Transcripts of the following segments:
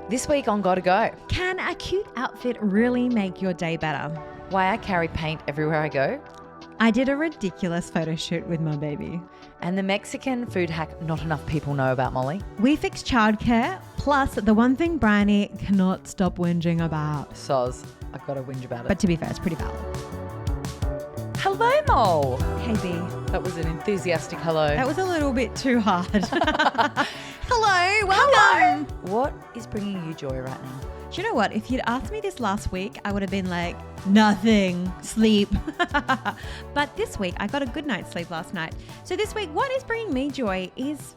This week on Gotta Go, Can a cute outfit really make your day better? why I carry paint everywhere I go, I did a ridiculous photo shoot with my baby. and the Mexican food hack not enough people know about, Molly. We fixed childcare, plus the one thing Bryony cannot stop whinging about. Soz, I've got to whinge about it. But to be fair, it's pretty valid. Hello, Mole. Hey, B. That was an enthusiastic hello. That was a little bit too hard. Hello, welcome. What is bringing you joy right now? Do you know what? If you'd asked me this last week, I would have been like, nothing, sleep. But this week, I got a good night's sleep last night. So this week, what is bringing me joy is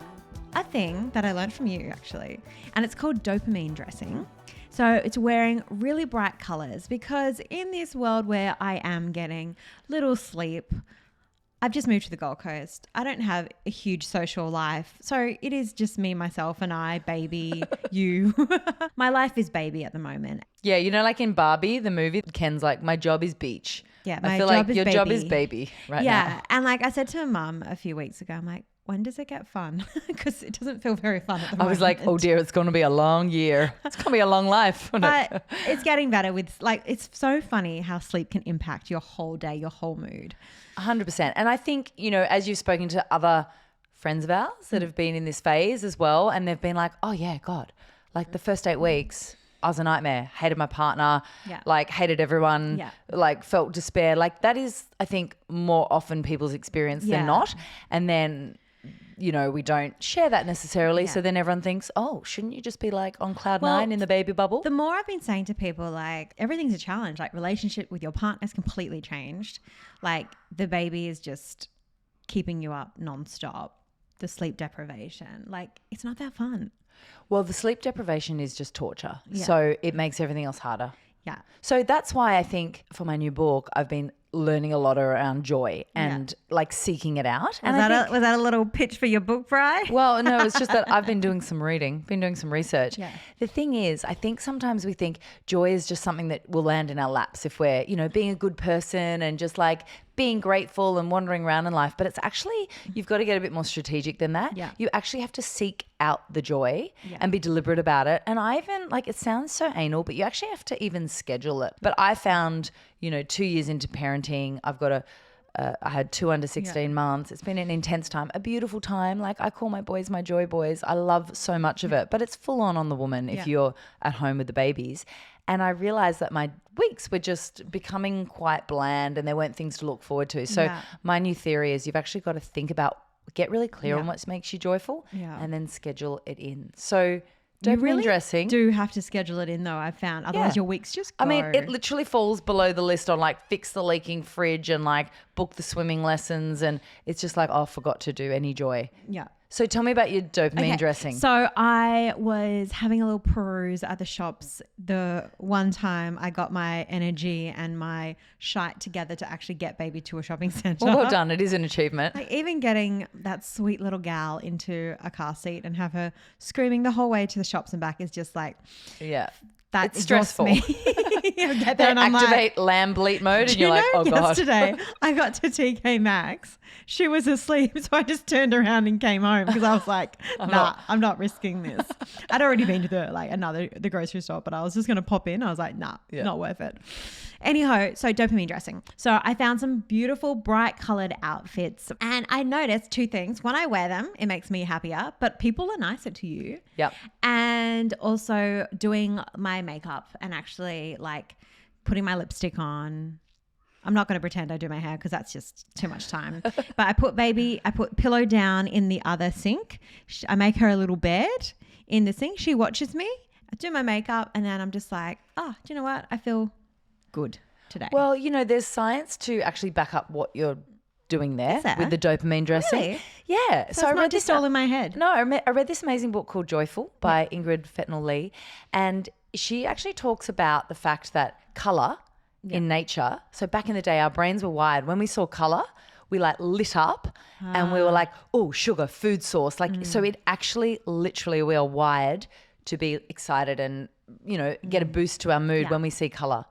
a thing that I learned from you, actually. And it's called dopamine dressing. So it's wearing really bright colors because in this world where I am getting little sleep, I've just moved to the Gold Coast. I don't have a huge social life. So it is just me, myself, and I, baby, you. My life is baby at the moment. Yeah, you know, like in Barbie, the movie, Ken's like, my job is beach. Yeah, I my feel job like is your baby. job is baby right now. Yeah, and like I said to Mum a few weeks ago, I'm like, when does it get fun? Because it doesn't feel very fun at the moment. I was like, oh dear, it's going to be a long year. It's going to be a long life. But it's getting better with like, it's so funny how sleep can impact your whole day, your whole mood. 100%. And I think, you know, as you've spoken to other friends of ours that have been in this phase as well, and they've been like, oh yeah, God, like the first 8 weeks, I was a nightmare, hated my partner, like hated everyone, like felt despair. Like that is, I think, more often people's experience than not. And then, you know, we don't share that necessarily. So then everyone thinks, oh, shouldn't you just be like on cloud nine in the baby bubble? The more I've been saying to people, like everything's a challenge, like relationship with your partner's completely changed. Like the baby is just keeping you up nonstop. The sleep deprivation, like it's not that fun. Well, the sleep deprivation is just torture. Yeah. So it makes everything else harder. Yeah. So that's why I think for my new book, I've been learning a lot around joy and like seeking it out. Was that a little pitch for your book, Bri? Well, no, it's just that I've been doing some reading, been doing some research. Yeah. The thing is, I think sometimes we think joy is just something that will land in our laps if we're, you know, being a good person and just like being grateful and wandering around in life. But it's actually, you've got to get a bit more strategic than that. Yeah. You actually have to seek out the joy and be deliberate about it. And I even, like, it sounds so anal, but you actually have to even schedule it. But I found, you know, 2 years into parenting, I've got I had 2 under 16 months. It's been an intense time, a beautiful time. Like I call my boys my joy boys. I love so much of it, but it's full on the woman if you're at home with the babies. And I realized that my weeks were just becoming quite bland and there weren't things to look forward to. So my new theory is you've actually got to think about, get really clear on what makes you joyful and then schedule it in. So dopamine dressing. Do have to schedule it in though, I've found. Otherwise your weeks just go. I mean, it literally falls below the list on like fix the leaking fridge and like book the swimming lessons. And it's just like, oh, forgot to do any joy. Yeah. So tell me about your dopamine dressing. So I was having a little peruse at the shops the one time I got my energy and my shite together to actually get baby to a shopping centre. Well done. It is an achievement. Like even getting that sweet little gal into a car seat and have her screaming the whole way to the shops and back is just like, that it's stressful. Me. Get there and I'm activate like, lamb bleat mode and you're like, oh God. Yesterday I got to TK Maxx. She was asleep, so I just turned around and came home because I was like, I'm not risking this. I'd already been to the grocery store, but I was just going to pop in. I was like, not worth it. Anyhow, so dopamine dressing. So I found some beautiful bright colored outfits and I noticed 2 things. When I wear them, it makes me happier, but people are nicer to you. Yep. And also doing my makeup and actually like putting my lipstick on. I'm not going to pretend I do my hair because that's just too much time. But I put pillow down in the other sink. I make her a little bed in the sink. She watches me. I do my makeup and then I'm just like, do you know what? I feel good today. Well, you know, there's science to actually back up what you're doing there with the dopamine dressing. Really? Yeah. So I read this all in my head. No, I read this amazing book called Joyful by Ingrid Fetnell-Lee, and she actually talks about the fact that colour in nature, so back in the day our brains were wired, when we saw colour, we like lit up and we were like, oh, sugar, food source. Like, so it actually literally we are wired to be excited and, you know, get a boost to our mood when we see colour.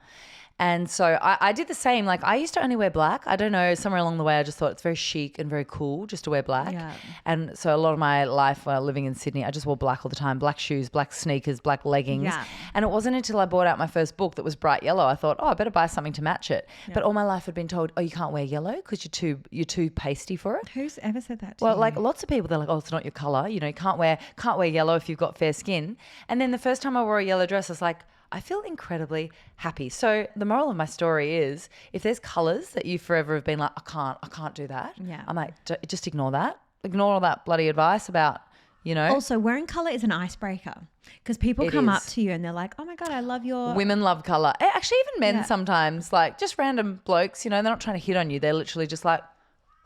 And so I did the same. Like I used to only wear black. I don't know, somewhere along the way I just thought it's very chic and very cool just to wear black. Yeah. And so a lot of my life while living in Sydney, I just wore black all the time. Black shoes, black sneakers, black leggings. Yeah. And it wasn't until I bought out my first book that was bright yellow. I thought, I better buy something to match it. Yeah. But all my life I'd been told, you can't wear yellow because you're too pasty for it. Who's ever said that to Well, you? like lots of people, they're like, it's not your colour. You know, you can't wear yellow if you've got fair skin. And then the first time I wore a yellow dress, I was like, I feel incredibly happy. So the moral of my story is, if there's colours that you forever have been like, I can't do that. Yeah. I'm like, just ignore that. Ignore all that bloody advice about, you know. Also, wearing colour is an icebreaker because people come up to you and they're like, oh my God, I love your... Women love colour. Actually, even men sometimes, like just random blokes, you know, they're not trying to hit on you. They're literally just like,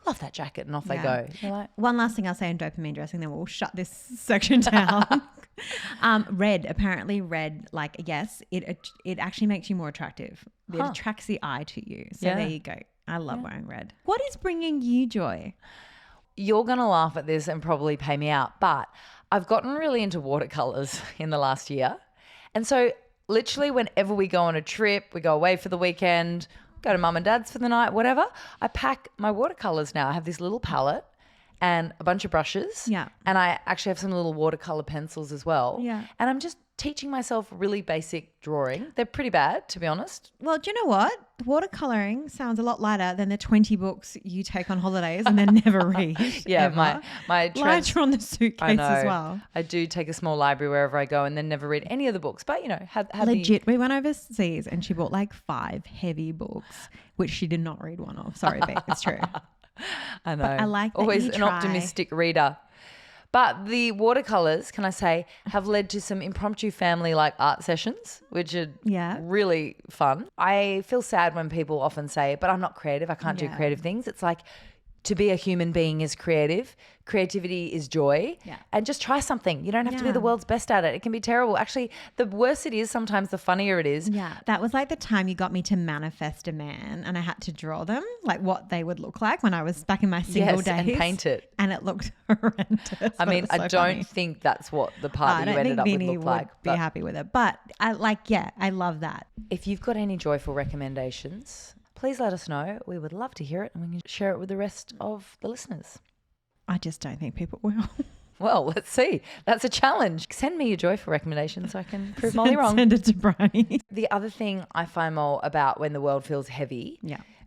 love that jacket, and off they go. You're like, one last thing I'll say on dopamine dressing, then we'll shut this section down. Apparently red, like, yes, it actually makes you more attractive. It attracts the eye to you. So there you go. I love wearing red. What is bringing you joy? You're going to laugh at this and probably pay me out, but I've gotten really into watercolours in the last year. And so literally whenever we go on a trip, we go away for the weekend, go to mum and dad's for the night, whatever, I pack my watercolours now. I have this little palette and a bunch of brushes. Yeah. And I actually have some little watercolour pencils as well. Yeah. And I'm just teaching myself really basic drawing. They're pretty bad, to be honest. Well, do you know what? Watercolouring sounds a lot lighter than the 20 books you take on holidays and then never read. Yeah, ever. Lighter on the suitcase as well. I do take a small library wherever I go and then never read any of the books. But, you know, have legit. We went overseas and she bought like 5 heavy books, which she did not read one of. Sorry, babe. It's true. I know. But I like that always you an try. optimistic reader. But the watercolours, can I say, have led to some impromptu family like art sessions, which are really fun. I feel sad when people often say, but I'm not creative. I can't do creative things. It's like, to be a human being is creative. Creativity is joy. Yeah. And just try something. You don't have to be the world's best at it. It can be terrible. Actually, the worse it is, sometimes the funnier it is. Yeah. That was like the time you got me to manifest a man and I had to draw them, like what they would look like when I was back in my single days. And paint it. And it looked horrendous. I mean, I don't think that's what the part that you ended up with looked like. Be happy with it. But I love that. If you've got any joyful recommendations, please let us know. We would love to hear it and we can share it with the rest of the listeners. I just don't think people will. Well, let's see. That's a challenge. Send me your joyful recommendations so I can prove Molly wrong. Send it to Bryony. The other thing I find more about when the world feels heavy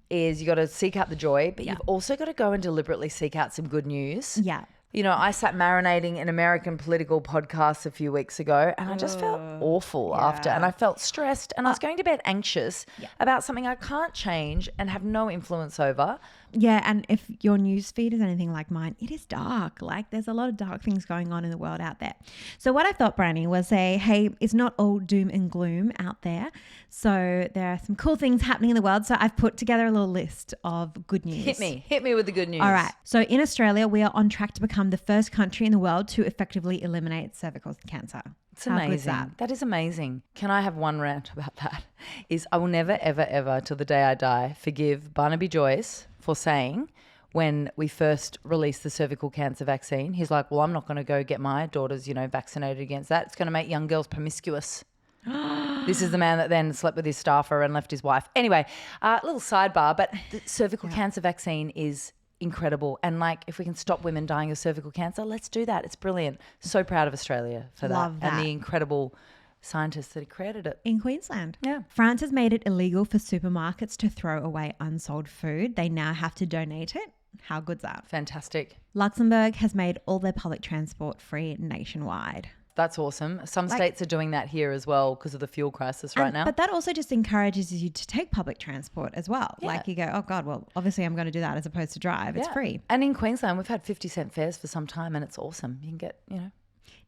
is you got to seek out the joy, but you've also got to go and deliberately seek out some good news. Yeah. You know, I sat marinating in American political podcasts a few weeks ago and I just felt awful after, and I felt stressed and I was going to bed anxious about something I can't change and have no influence over. Yeah, and if your news feed is anything like mine, it is dark. Like there's a lot of dark things going on in the world out there. So what I thought, Brandy, was hey, it's not all doom and gloom out there. So there are some cool things happening in the world. So I've put together a little list of good news. Hit me with the good news. All right. So in Australia, we are on track to become the first country in the world to effectively eliminate cervical cancer. It's amazing. That is amazing. Can I have one rant about that? Is I will never, ever, ever, till the day I die, forgive Barnaby Joyce for saying when we first released the cervical cancer vaccine, he's like, well, I'm not going to go get my daughters, vaccinated against that. It's going to make young girls promiscuous. This is the man that then slept with his staffer and left his wife. Anyway, little sidebar, but the cervical cancer vaccine is incredible. And if we can stop women dying of cervical cancer, let's do that. It's brilliant. So proud of Australia for Love that. And the incredible scientists that created it. In Queensland. Yeah. France has made it illegal for supermarkets to throw away unsold food. They now have to donate it. How good's that? Fantastic. Luxembourg has made all their public transport free nationwide. That's awesome. Some states are doing that here as well because of the fuel crisis right now. But that also just encourages you to take public transport as well. Yeah. You go, oh God, well, obviously I'm going to do that as opposed to drive. It's free. And in Queensland, we've had 50-cent fares for some time and it's awesome. You can get,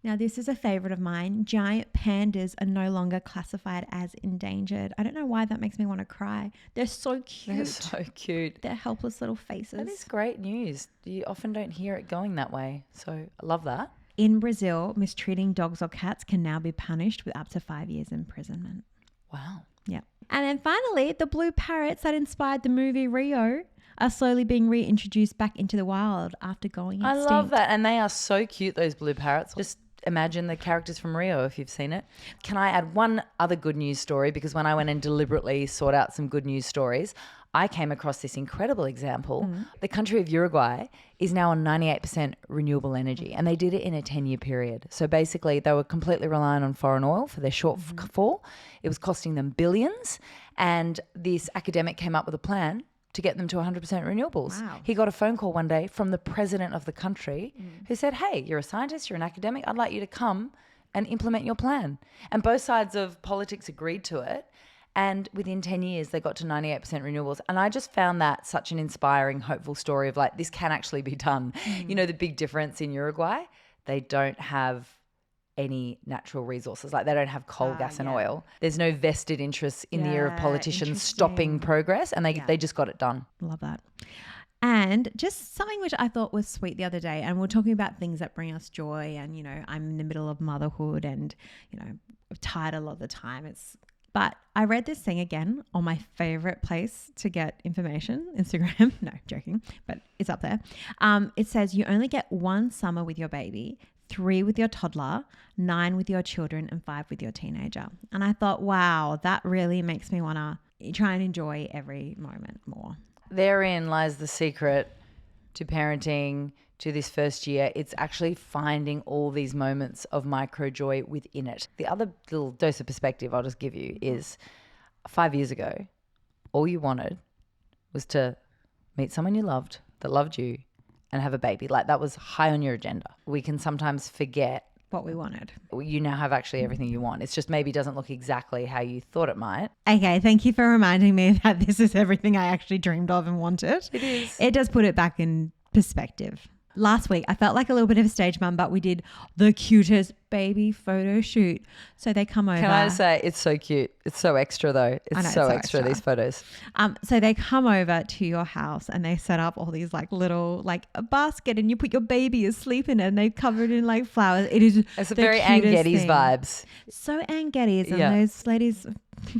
Now, this is a favourite of mine. Giant pandas are no longer classified as endangered. I don't know why that makes me want to cry. They're so cute. They're so cute. They're helpless little faces. That is great news. You often don't hear it going that way. So I love that. In Brazil, mistreating dogs or cats can now be punished with up to 5 years imprisonment. Wow. Yeah. And then finally, the blue parrots that inspired the movie Rio are slowly being reintroduced back into the wild after going extinct. I love that. And they are so cute, those blue parrots. Just imagine the characters from Rio if you've seen it. Can I add one other good news story? Because when I went and deliberately sought out some good news stories, I came across this incredible example. The country of Uruguay is now on 98% renewable energy, and they did it in a 10-year period. So basically they were completely reliant on foreign oil for their shortfall. It was costing them billions, and this academic came up with a plan to get them to 100% renewables. Wow. He got a phone call one day from the president of the country who said, hey, you're a scientist, you're an academic, I'd like you to come and implement your plan. And both sides of politics agreed to it. And within 10 years, they got to 98% renewables. And I just found that such an inspiring, hopeful story of like, this can actually be done. You know, the big difference in Uruguay, they don't have any natural resources. Like they don't have coal, gas and oil. There's no vested interests in the ear of politicians stopping progress, and they just got it done. Love that. And just something which I thought was sweet the other day, and we're talking about things that bring us joy, and, you know, I'm in the middle of motherhood and, you know, I'm tired a lot of the time. But I read this thing again on my favorite place to get information, Instagram. No, joking, but it's up there. It says you only get 1 summer with your baby, 3 with your toddler, 9 with your children, and 5 with your teenager. And I thought, wow, that really makes me want to try and enjoy every moment more. Therein lies the secret to parenting, to this first year. It's actually finding all these moments of micro joy within it. The other little dose of perspective I'll just give you is 5 years ago, all you wanted was to meet someone you loved that loved you and have a baby. Like that was high on your agenda. We can sometimes forget what we wanted. You now have actually everything you want. It's just maybe doesn't look exactly how you thought it might. Okay, thank you for reminding me that this is everything I actually dreamed of and wanted. It is. It does put it back in perspective. Last week, I felt like a little bit of a stage mum, but we did the cutest baby photo shoot. So they come over. Can I say it's so cute? It's so extra though. It's so extra, these photos. So they come over to your house and they set up all these like little like a basket, and you put your baby asleep in it, and they covered in like flowers. It's a very Anne Geddes vibes. So Anne Geddes, and those ladies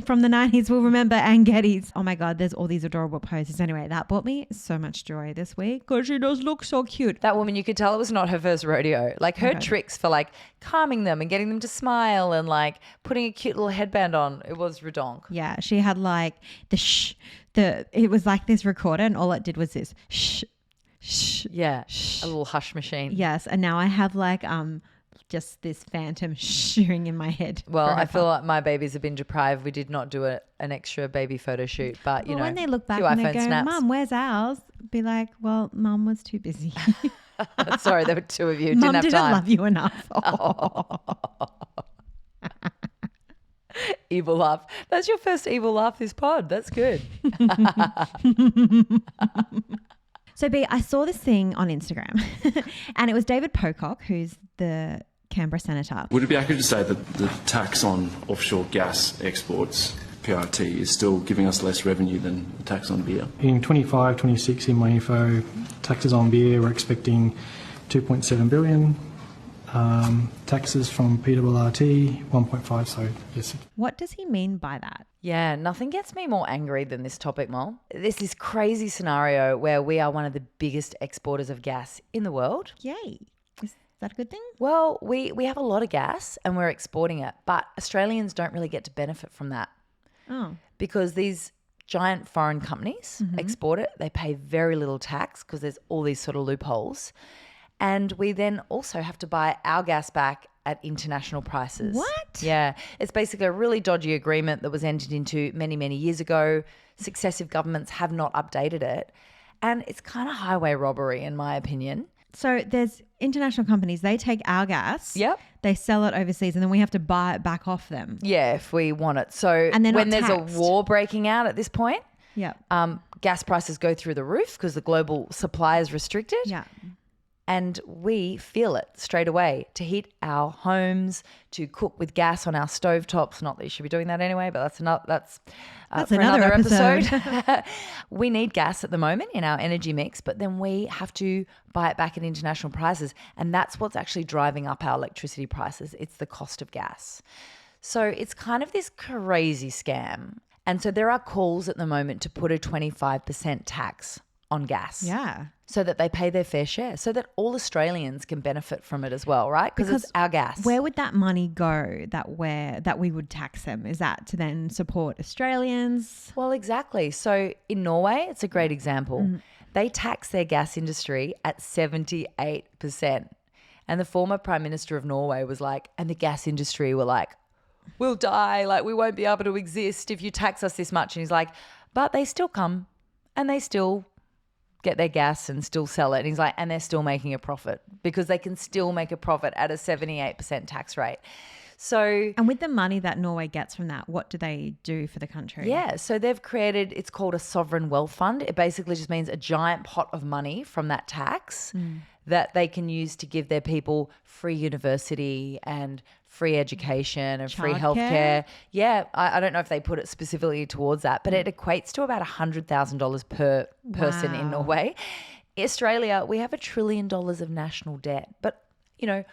from the 90s will remember Anne Geddes. Oh my God, there's all these adorable poses. Anyway, that brought me so much joy this week because she does look so cute. That woman, you could tell it was not her first rodeo. Like her tricks for like calming them and getting them to smile and like putting a cute little headband on, it was redonk. Yeah, she had like it was like this recorder, and all it did was this shh. Yeah, a little hush machine. Yes, and now I have like just this phantom shooing in my head. Well, I feel like my babies have been deprived. We did not do an extra baby photo shoot, but you know, when they look back and they go, Mum, where's ours? Be like, well, Mum was too busy. Sorry, there were 2 of you. Mum didn't have time. love you enough. Evil laugh. That's your first evil laugh this pod. That's good. So B, I saw this thing on Instagram and it was David Pocock, who's the Canberra Senator. Would it be accurate to say that the tax on offshore gas exports, PRT, is still giving us less revenue than the tax on beer? In 25, 26 in my info, taxes on beer, we're expecting 2.7 billion. Taxes from PRRT, 1.5, so yes. What does he mean by that? Yeah, nothing gets me more angry than this topic, Mol. There's this crazy scenario where we are one of the biggest exporters of gas in the world. Yay. Is that a good thing? Well, we have a lot of gas and we're exporting it, but Australians don't really get to benefit from that. Oh. Because these giant foreign companies export it. They pay very little tax because there's all these sort of loopholes. And we then also have to buy our gas back at international prices. What? Yeah. It's basically a really dodgy agreement that was entered into many, many years ago. Successive governments have not updated it. And it's kind of highway robbery, in my opinion. So there's international companies, they take our gas. Yep. They sell it overseas and then we have to buy it back off them. Yeah, if we want it. So and when there's taxed. a war breaking out at this point, gas prices go through the roof because the global supply is restricted. Yeah. And we feel it straight away to heat our homes, to cook with gas on our stovetops. Not that you should be doing that anyway, but that's for another episode. We need gas at the moment in our energy mix, but then we have to buy it back at international prices. And that's what's actually driving up our electricity prices. It's the cost of gas. So it's kind of this crazy scam. And so there are calls at the moment to put a 25% tax on gas. Yeah. So that they pay their fair share, so that all Australians can benefit from it as well, right? Because it's our gas. Where would that money go that we would tax them? Is that to then support Australians? Well, exactly. So in Norway, it's a great example. They tax their gas industry at 78%. And the former Prime Minister of Norway was like, and the gas industry were like, we'll die, like we won't be able to exist if you tax us this much. And he's like, but they still come and they still get their gas and still sell it. And he's like, and they're still making a profit because they can still make a profit at a 78% tax rate. So, and with the money that Norway gets from that, what do they do for the country? Yeah, so they've created, it's called a sovereign wealth fund. It basically just means a giant pot of money from that tax that they can use to give their people free university and free education and free healthcare. Yeah, I don't know if they put it specifically towards that, but it equates to about $100,000 per person in Norway. Australia, we have $1 trillion of national debt, but you know,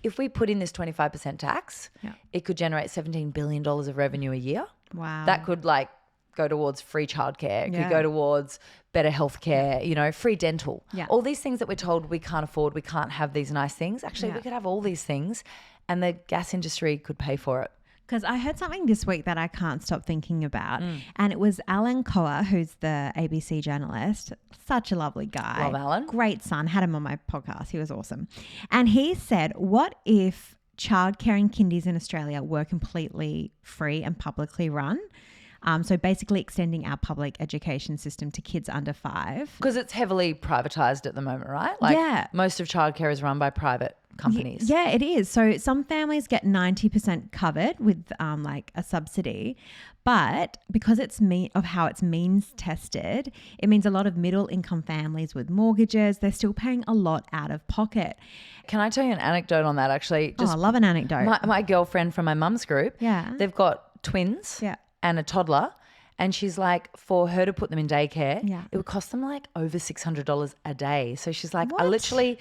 if we put in this 25% tax, it could generate $17 billion of revenue a year. Wow. That could like go towards free childcare. It could go towards better healthcare, you know, free dental. Yeah. All these things that we're told we can't afford, we can't have these nice things. Actually, we could have all these things and the gas industry could pay for it. Because I heard something this week that I can't stop thinking about. And it was Alan Coa, who's the ABC journalist. Such a lovely guy. Love Alan. Great son. Had him on my podcast. He was awesome. And he said, what if childcare and kindies in Australia were completely free and publicly run? So basically extending our public education system to kids under 5. Because it's heavily privatised at the moment, right? Like most of childcare is run by private companies. Yeah, it is. So some families get 90% covered with like a subsidy, but because it's of how it's means tested, it means a lot of middle income families with mortgages, they're still paying a lot out of pocket. Can I tell you an anecdote on that actually? I love an anecdote. My girlfriend from my mum's group, they've got twins and a toddler. And she's like, for her to put them in daycare, it would cost them like over $600 a day. So she's like, I literally,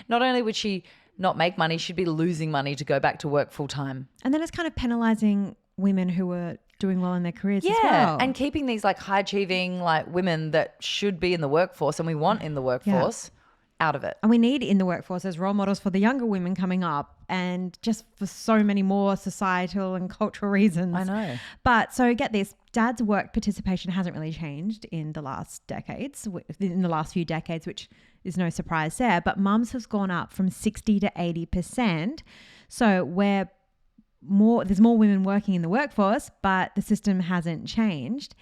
not only would she not make money, she'd be losing money to go back to work full time. And then it's kind of penalising women who are doing well in their careers as well. And keeping these like high achieving like women that should be in the workforce and we want in the workforce out of it. And we need in the workforce as role models for the younger women coming up and just for so many more societal and cultural reasons. I know. But so get this, dad's work participation hasn't really changed in the last few decades, which is no surprise there. But mums has gone up from 60 to 80%. So there's more women working in the workforce, but the system hasn't changed.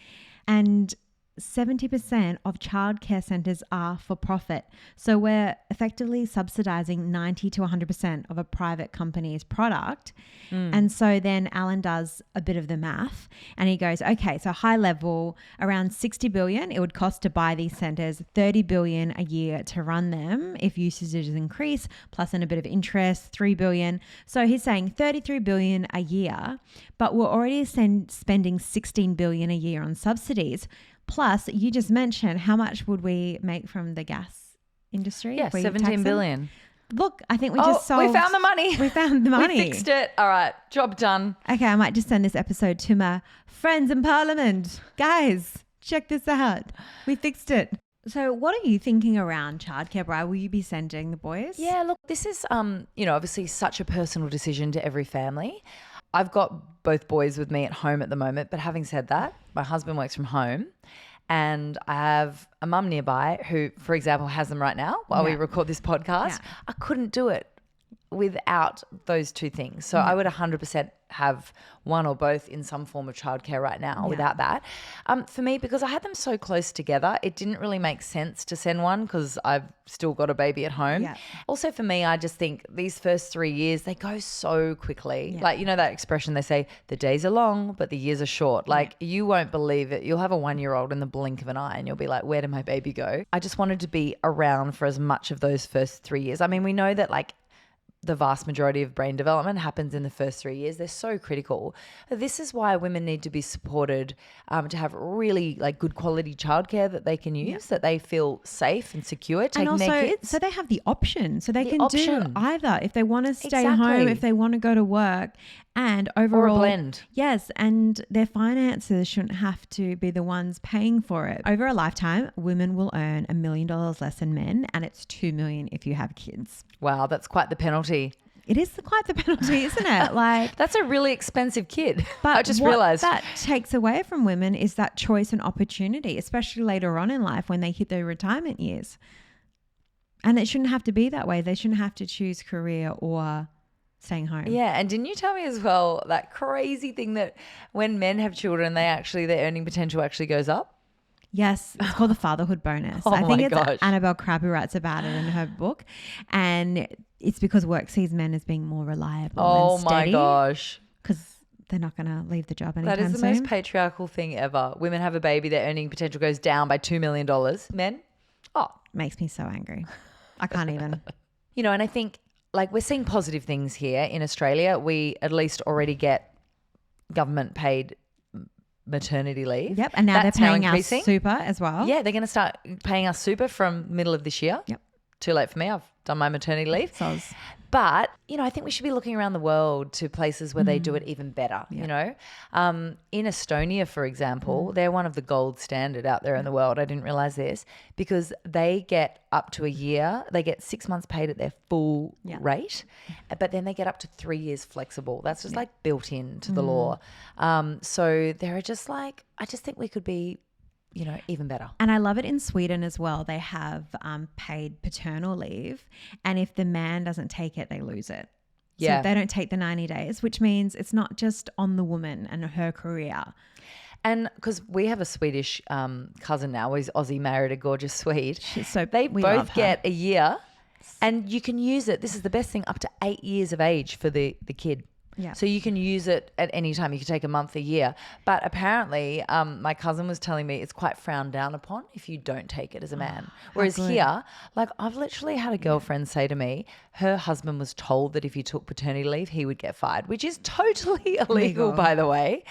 And 70% of childcare centres are for profit. So we're effectively subsidising 90 to 100% of a private company's product. And so then Alan does a bit of the math and he goes, okay, so high level, around 60 billion it would cost to buy these centres, 30 billion a year to run them if usages increase, plus then a bit of interest, 3 billion. So he's saying 33 billion a year, but we're already spending 16 billion a year on subsidies. Plus, you just mentioned how much would we make from the gas industry? Yeah, 17 billion. Look, I think we just solved. We found the money. We found the money. We fixed it. All right, job done. Okay, I might just send this episode to my friends in Parliament. Guys, check this out. We fixed it. So what are you thinking around childcare, Bri? Will you be sending the boys? Yeah, look, this is, obviously such a personal decision to every family. I've got both boys with me at home at the moment, but having said that, my husband works from home and I have a mum nearby who, for example, has them right now while we record this podcast. Yeah. I couldn't do it without those two things. So I would 100% have one or both in some form of childcare right now without that. For me, because I had them so close together, it didn't really make sense to send one because I've still got a baby at home. Yeah. Also for me, I just think these first 3 years, they go so quickly. Yeah. Like, you know that expression they say, the days are long, but the years are short. Like you won't believe it. You'll have a 1-year-old in the blink of an eye and you'll be like, where did my baby go? I just wanted to be around for as much of those first 3 years. I mean, we know that like the vast majority of brain development happens in the first 3 years. They're so critical. This is why women need to be supported to have really like good quality childcare that they can use, that they feel safe and secure taking and also, their kids. so they have the option. So they The can option. do either if they want to stay Exactly. home, if they want to go to work, and overall, blend. Yes, and their finances shouldn't have to be the ones paying for it. Over a lifetime, women will earn $1 million less than men, and it's $2 million if you have kids. Wow, that's quite the penalty. It is quite the penalty, isn't it? Like, That's a really expensive kid. but I just what realized. that takes away from women is that choice and opportunity, especially later on in life when they hit their retirement years. And it shouldn't have to be that way. They shouldn't have to choose career or staying home. Yeah, and didn't you tell me as well that crazy thing that when men have children, their earning potential actually goes up? Yes, it's called the fatherhood bonus. Oh I think my it's gosh. Annabelle Crabb who writes about it in her book. And it's because work sees men as being more reliable Oh and my steady. gosh. Because they're not going to leave the job anytime That is the soon. most patriarchal thing ever. Women have a baby, their earning potential goes down by $2 million. Men, Makes me so angry. I can't even. you know, and I think like we're seeing positive things here in Australia. We at least already get government paid maternity leave. Yep. And now That's they're paying increasing. us super as well. Yeah, they're going to start paying us super from middle of this year. Yep. Too late for me. I've done my maternity leave. Soz. But, you know, I think we should be looking around the world to places where they do it even better, you know. In Estonia, for example, they're one of the gold standard out there in the world. I didn't realize this because they get up to a year. They get 6 months paid at their full rate, but then they get up to 3 years flexible. That's just like built into the law. So they're just like, I just think we could be, you know, even better. And I love it in Sweden as well. They have paid paternal leave. And if the man doesn't take it, they lose it. Yeah. So they don't take the 90 days, which means it's not just on the woman and her career. And because we have a Swedish cousin now, he's Aussie, married a gorgeous Swede. So They we love both her. get a year and you can use it. This is the best thing, up to 8 years of age for the kid. Yeah. So you can use it at any time. You can take a month, a year. But apparently my cousin was telling me it's quite frowned down upon if you don't take it as a man. Whereas good. here, like I've literally had a girlfriend say to me, her husband was told that if you took paternity leave, he would get fired, which is totally illegal, by the way.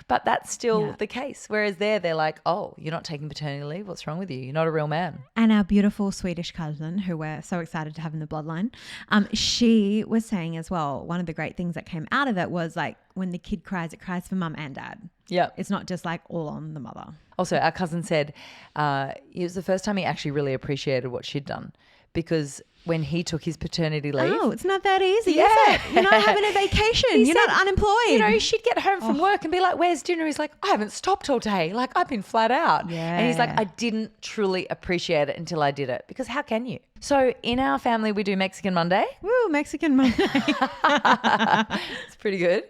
But that's still the case. Whereas there, they're like, oh, you're not taking paternity leave? What's wrong with you? You're not a real man. And our beautiful Swedish cousin, who we're so excited to have in the bloodline, she was saying as well, one of the great things that came out of it was like when the kid cries, it cries for mum and dad. Yeah. It's not just like all on the mother. Also, our cousin said it was the first time he actually really appreciated what she'd done because when he took his paternity leave. Oh, it's not that easy, is Yeah. it? You're not having a vacation. He You're said, not unemployed. You know, she'd get home from work and be like, where's dinner? He's like, I haven't stopped all day. Like, I've been flat out. Yeah. And he's like, I didn't truly appreciate it until I did it. Because how can you? So in our family, we do Mexican Monday. Woo, Mexican Monday. It's pretty good.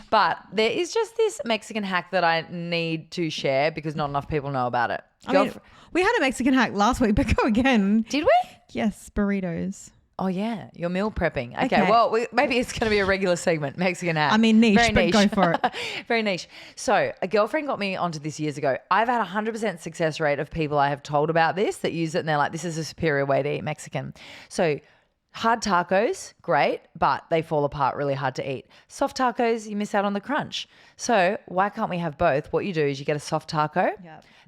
But there is just this Mexican hack that I need to share because not enough people know about it. I mean, we had a Mexican hack last week, but go again. Did we? Yes, burritos. Oh, yeah. You're meal prepping. Okay. Okay. Well, maybe it's going to be a regular segment, Mexican hack. I mean, niche, Very but niche. go for it. Very niche. So a girlfriend got me onto this years ago. I've had a 100% success rate of people I have told about this that use it and they're like, this is a superior way to eat Mexican. So hard tacos, great, but they fall apart really hard to eat. Soft tacos, you miss out on the crunch. So why can't we have both? What you do is you get a soft taco,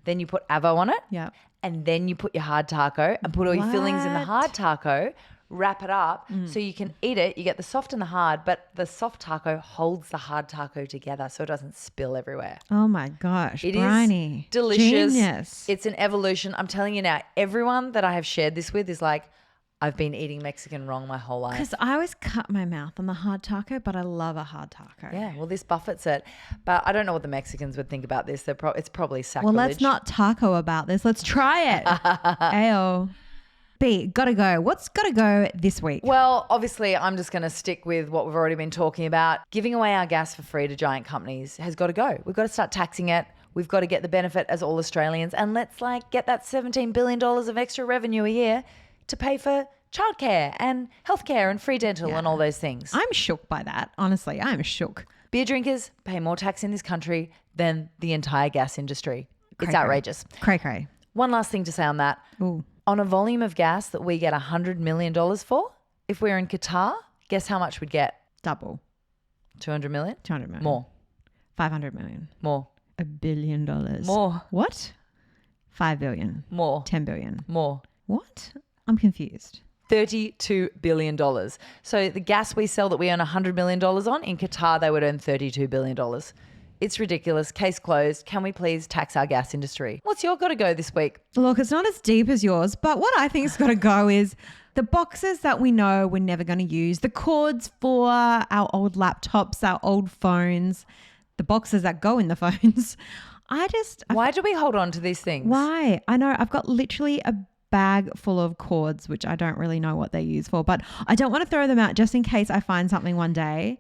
then you put avo on it, Yep. and then you put your hard taco and put all your fillings in the What? hard taco, wrap it up so you can eat it. You get the soft and the hard, but the soft taco holds the hard taco together so it doesn't spill everywhere. Oh my gosh, It is briny. delicious. Genius. It's an evolution. I'm telling you now, everyone that I have shared this with is like, I've been eating Mexican wrong my whole life. Because I always cut my mouth on the hard taco, but I love a hard taco. Yeah, well, this buffets it. But I don't know what the Mexicans would think about this. It's probably Well, sacrilege. let's not taco about this. Let's try it. Ayo. B, gotta go. What's gotta go this week? Well, obviously, I'm just going to stick with what we've already been talking about. Giving away our gas for free to giant companies has got to go. We've got to start taxing it. We've got to get the benefit as all Australians. And let's get that $17 billion of extra revenue a year to pay for childcare and healthcare and free dental and all those things. I'm shook by that. Honestly, I'm shook. Beer drinkers pay more tax in this country than the entire gas industry. It's Cray-cray. outrageous. Cray-cray. One last thing to say on that. Ooh. On a volume of gas that we get $100 million for, if we're in Qatar, Guess how much we'd get? Double. 200 million? 200 million. More. 500 million. More. $1 billion. More. What? 5 billion. More. 10 billion. More. What? I'm confused. $32 billion. So the gas we sell that we earn $100 million on, in Qatar they would earn $32 billion. It's ridiculous. Case closed. Can we please tax our gas industry? What's your got to go this week? Look, it's not as deep as yours, but what I think's got to go is the boxes that we know we're never going to use, the cords for our old laptops, our old phones, the boxes that go in the phones. Why do we hold on to these things? Why? I know I've got literally a bag full of cords, which I don't really know what they're used for, but I don't want to throw them out just in case I find something one day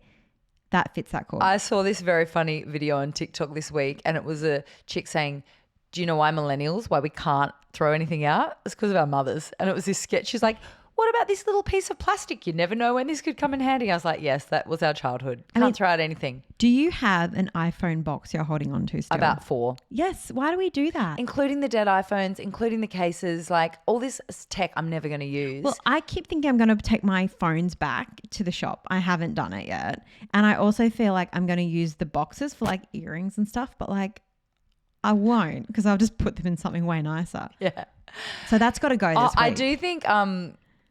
that fits that cord. I saw this very funny video on TikTok this week, and it was a chick saying, do you know why millennials, why we can't throw anything out? It's because of our mothers. And it was this sketch. She's like, what about this little piece of plastic? You never know when this could come in handy. I was like, yes, that was our childhood. Can't throw out anything. Do you have an iPhone box you're holding on to still? About 4. Yes. Why do we do that? Including the dead iPhones, including the cases, like all this tech I'm never going to use. Well, I keep thinking I'm going to take my phones back to the shop. I haven't done it yet. And I also feel like I'm going to use the boxes for like earrings and stuff, but like I won't because I'll just put them in something way nicer. Yeah. So that's got to go this week. I do think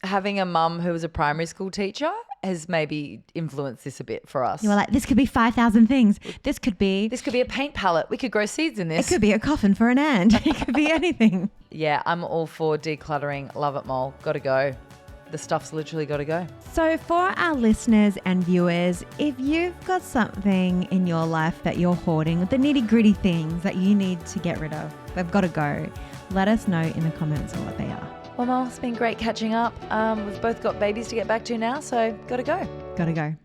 having a mum who was a primary school teacher has maybe influenced this a bit for us. You were like, this could be 5,000 things. This could be a paint palette. We could grow seeds in this. It could be a coffin for an ant. It could be anything. Yeah, I'm all for decluttering. Love it, Mole. Got to go. The stuff's literally got to go. So for our listeners and viewers, if you've got something in your life that you're hoarding, the nitty gritty things that you need to get rid of, they've got to go. Let us know in the comments of what they are. Well, Mole, it's been great catching up. We've both got babies to get back to now, so got to go. Got to go.